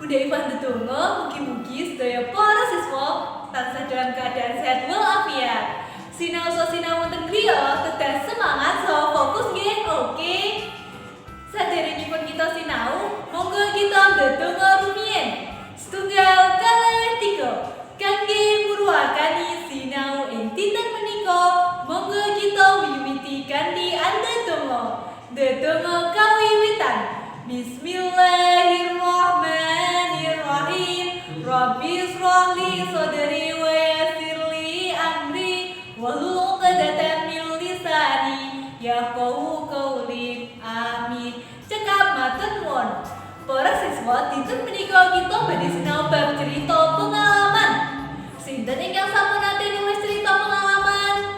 Bunda Ivan Detunggo, mugi-mugi sedaya para siswa tansah dalam keadaan sehat walafiat. Sinau sinau wonten griya tetap semangat so fokus nggih. Oke. Saderengipun kita sinau, monggo kita ndedonga rumiyin. Setunggal kalih tiga. Kangge muruakani sinau ing dinten menika, monggo kita wiwiti kanthi andedonga. Ndedonga kawiwitan. Bismillahirrahmanirrahim. Rabbi shrahli sadri wa yassir li amri wahlul 'uqdatam min lisani yafqahu qawli. Amin. Cekap matur nuwun. Para siswa, dinten menika kita badhe sinau bab cerita pengalaman. Sinten ingkang sampun nate nulis cerita pengalaman?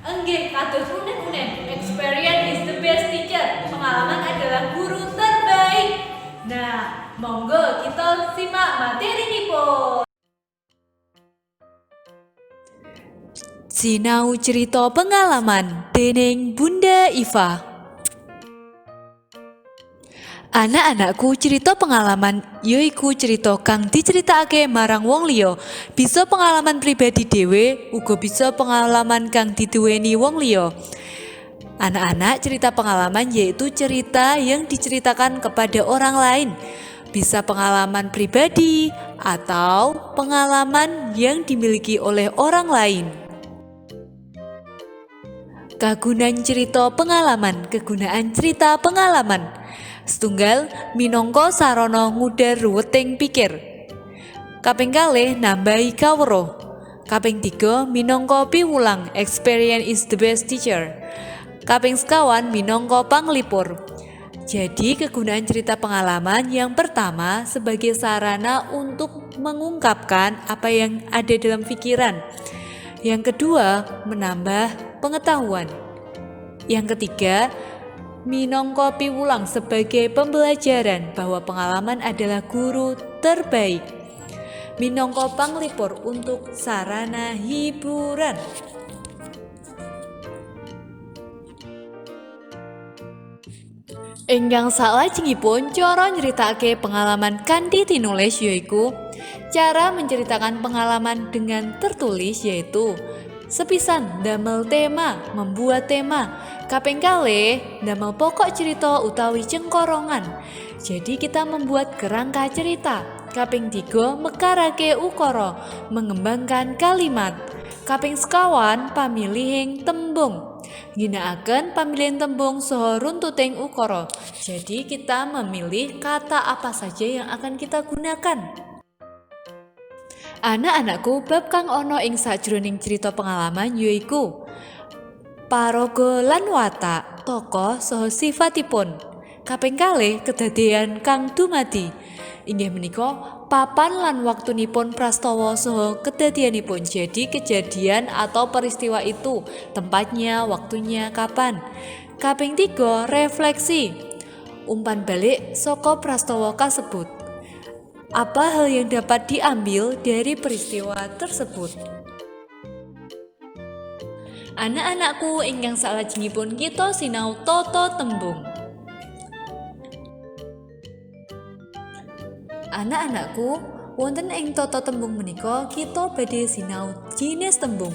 Enggih, kados unen-unen. Experience is the best teacher. Pengalaman adalah guru terbaik. Nah, monggo kita simak materinipun. Sinau cerita pengalaman dening Bunda Iva. Anak-anakku, cerita pengalaman yaiku cerita kang diceritakake marang wong liya. Bisa pengalaman pribadi dhewe, uga bisa pengalaman kang diduweni wong liya. Anak-anak, cerita pengalaman yaitu cerita yang diceritakan kepada orang lain. Bisa pengalaman pribadi atau pengalaman yang dimiliki oleh orang lain. Kegunaan cerita pengalaman. Setunggal, minangka sarana ngudar ruweting pikir. Kaping kalih, nambahi kawruh. Kaping 3, minangka piwulang. Experience is the best teacher. Kaping sekawan, minangka panglipur. Jadi, kegunaan cerita pengalaman yang pertama sebagai sarana untuk mengungkapkan apa yang ada dalam pikiran. Yang kedua, menambah pengetahuan. Yang ketiga, minangka piwulang sebagai pembelajaran bahwa pengalaman adalah guru terbaik. Minangka panglipur untuk sarana hiburan. Ingkang salajengipun cara nyritakake pengalaman kanthi tinulis yaiku cara menceritakan pengalaman dengan tertulis yaitu sepisan damel tema, membuat tema. Kaping kalih damel pokok cerita utawi cengkorongan. Jadi kita membuat kerangka cerita. Kaping 3 mekarake ukara, mengembangkan kalimat. Kaping sekawan pamilihing tembung. Ginakaken pamilihan tembung saha runtuting ukara. Jadi kita memilih kata apa saja yang akan kita gunakan. Anak-anakku, bab kang ana ing sajroning cerita pengalaman yaiku paraga lan watak, tokoh saha sifatipun. Kaping kalih kedadean kang dumadi. Inggih menika papan lan waktunipun prastawa saha kedadianipun. Jadi kejadian atau peristiwa itu, tempatnya, waktunya, kapan. Kaping 3 refleksi. Umpan balik saka prastawa kasebut. Apa hal yang dapat diambil dari peristiwa tersebut? Anak-anakku ingkang salajengipun kita sinau tata tembung. Anak-anakku, wonten ing tata tembung menika kita badhe sinau jinis tembung.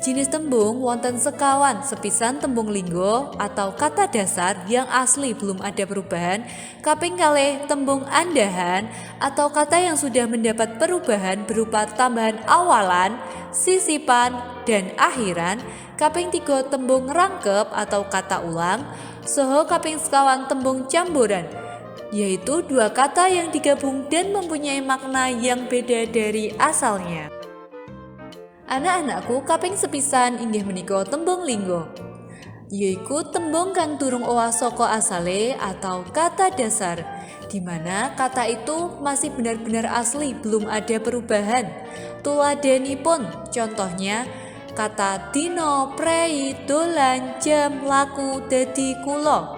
Jinis tembung wonten sekawan, sepisan tembung linggo atau kata dasar yang asli belum ada perubahan. Kaping kalih tembung andahan atau kata yang sudah mendapat perubahan berupa tambahan awalan, sisipan, dan akhiran. Kaping 3 tembung rangkep atau kata ulang. Saha kaping sekawan tembung camboran, yaitu dua kata yang digabung dan mempunyai makna yang beda dari asalnya. Anak-anakku, kaping sepisan inggih menika tembung linggo, yaiku tembung kang durung owah saka asale atau kata dasar, di mana kata itu masih benar-benar asli, belum ada perubahan. Tuladhanipun, contohnya kata dino, prei, dolan, jam, laku, dadi, kula,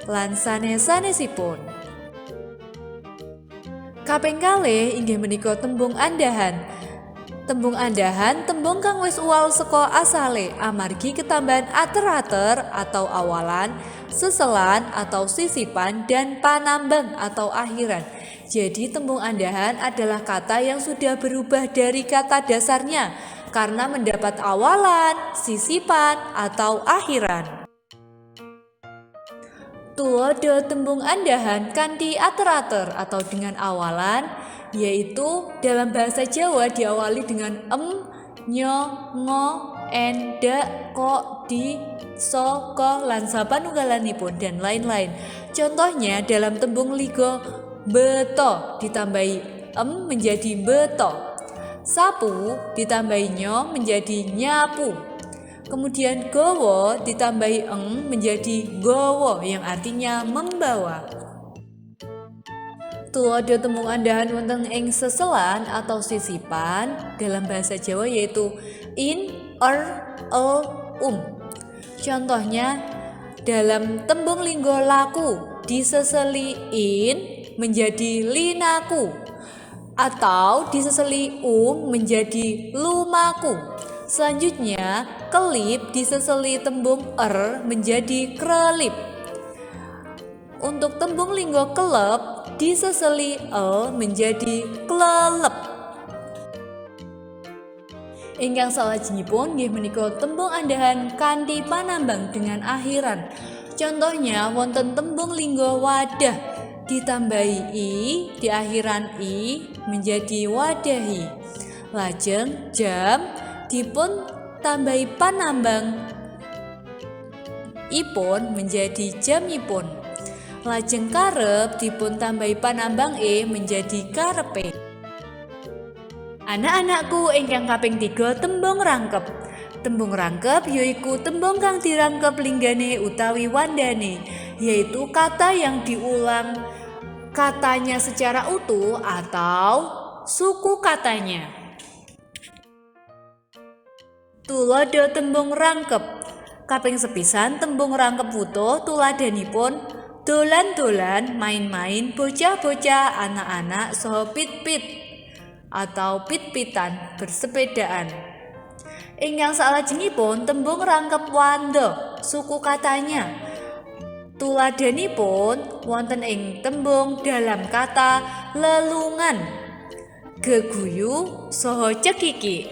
lan sanes-sanesipun. Kaping kalih inggih menika tembung andahan. Tembung andahan tembung kang wis uwal saka asale amargi ketambahan ater-ater atau awalan, seselan atau sisipan, dan panambang atau akhiran. Jadi tembung andahan adalah kata yang sudah berubah dari kata dasarnya karena mendapat awalan, sisipan, atau akhiran. Tulodo tembung andahan kanthi ater-ater atau dengan awalan, yaitu dalam bahasa Jawa diawali dengan nyo, ngo, en, da, ko, di, so, ko, lan sapanunggalanipun dan lain-lain. Contohnya dalam tembung ligo beto ditambahi menjadi beto, sapu ditambahi nyo menjadi nyapu, kemudian gowo ditambahi menjadi gowo yang artinya membawa. Tulodo tembung andahan wonten ing seselan atau sisipan dalam bahasa Jawa yaitu in, Contohnya dalam tembung linggo laku diseseli in menjadi linaku atau diseseli menjadi lumaku. Selanjutnya kelip diseseli tembung menjadi krelip. Untuk tembung linggo kelep diseseli menjadi klelep. Ingkang salajengipun nggih menika tembung andahan kanthi panambang dengan akhiran. Contohnya wonten tembung linggo wadah ditambahi i di akhiran i menjadi wadahi. Lajeng jam dipun tambahi panambang ipun menjadi jamipun. Lajeng karep dipun tambahi panambang menjadi karepe. Anak-anakku ingkang kaping 3 tembung rangkep. Tembung rangkep yaiku tembung kang dirangkep linggane utawi wandane, yaitu kata yang diulang katanya secara utuh atau suku katanya. Tulodo tembung rangkep. Kaping sepisan tembung rangkep utuh tuladanipun dolan-dolan, main-main, bocah-bocah, anak-anak, saha pit-pit atau pit-pitan bersepedaan. Ingkang salajengipun tembung rangkep wanda, suku katanya. Tuladanipun wonten ing tembung dalam kata lelungan, geguyu, saha cekiki.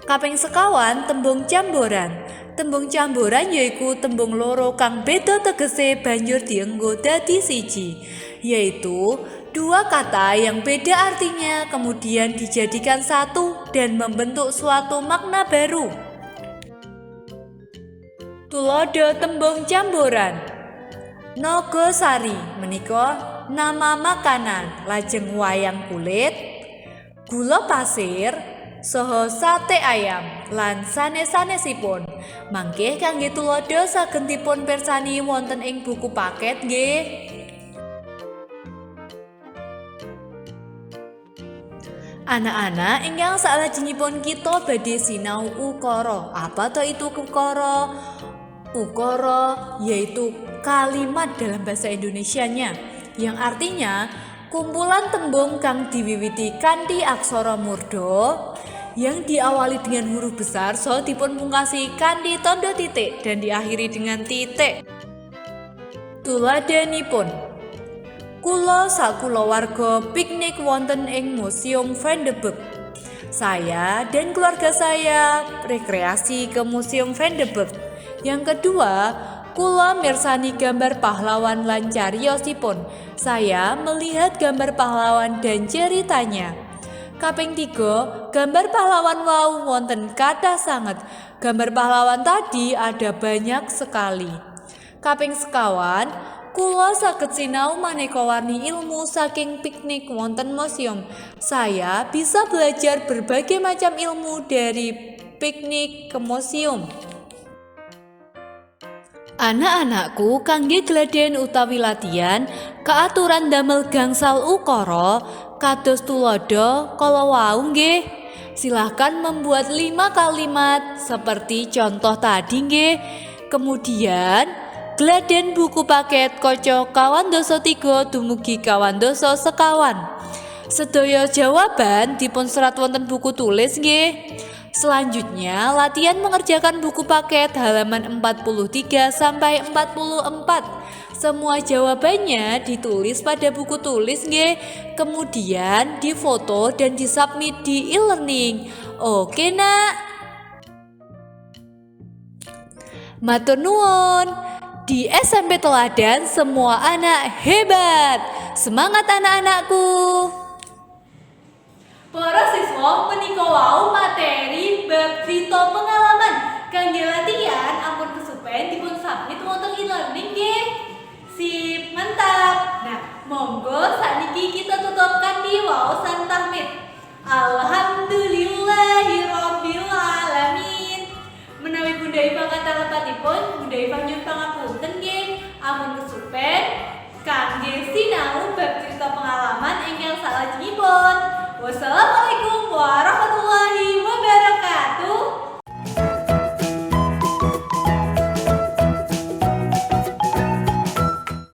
Kaping sekawan tembung camboran. Tembung camboran yaiku tembung loro kang beda tegese banjur dienggo dadi siji, yaitu dua kata yang beda artinya kemudian dijadikan satu dan membentuk suatu makna baru. Tulodo tembung camboran. Nogosari menika nama makanan, lajeng wayang kulit, gula pasir, saha sate ayam lan sanes-sanesipun. Mangke kangge tulodo saged dipun pirsani wonten ing buku paket nggih. Anak-anak ingkang salajengipun kita badhe sinau ukara. Apa to itu ukara? Ukara yaitu kalimat dalam bahasa Indonesianya yang artinya kumpulan tembung kang diwiwiti kanthi aksara murda yang diawali dengan huruf besar saha dipun pungkasi kanthi tanda titik dan diakhiri dengan titik. Tuladanipun kula sakulawarga piknik wonten ing Museum Van de Beek. Saya dan keluarga saya rekreasi ke Museum Van de Beek. Yang kedua, kula mirsani gambar pahlawan lan cariyosipun. Saya melihat gambar pahlawan dan ceritanya. Kaping 3, gambar pahlawan wau wonten kathah sanget. Gambar pahlawan tadi ada banyak sekali. Kaping sekawan, kula saged sinau maneka warni ilmu saking piknik wonten museum. Saya bisa belajar berbagai macam ilmu dari piknik ke museum. Anak-anakku kangge gladen utawi latihan keaturan damel gangsal ukara kados tulodo kala wau nggih. Silahkan membuat 5 kalimat seperti contoh tadi nggih. Kemudian gladen buku paket kaca kawan doso 3 dumugi kawan doso sekawan. Sedaya jawaban dipun serat wonten buku tulis nggih. Selanjutnya latihan mengerjakan buku paket halaman 43 sampai 44. Semua jawabannya ditulis pada buku tulis nggih. Kemudian difoto dan disubmit di e-learning. Oke, Nak. Matur nuwun. Di SMP Teladan semua anak hebat. Semangat anak-anakku. Para siswa menika wau materi bab crita pengalaman kangge latihan ampun kesupen dipun submit wonten e-learning nggih. Sip, mantap. Nah, monggo sakniki kita tutup kanthi waosan tahmid. Alhamdulillahirabbil alamin. Menawi Bunda Iva kata lepatipun, Bunda Iva nyuwun pangapunten nggih. Ampun kesupen kangge sinau bab crita pengalaman ingkang salajengipun. Wassalamualaikum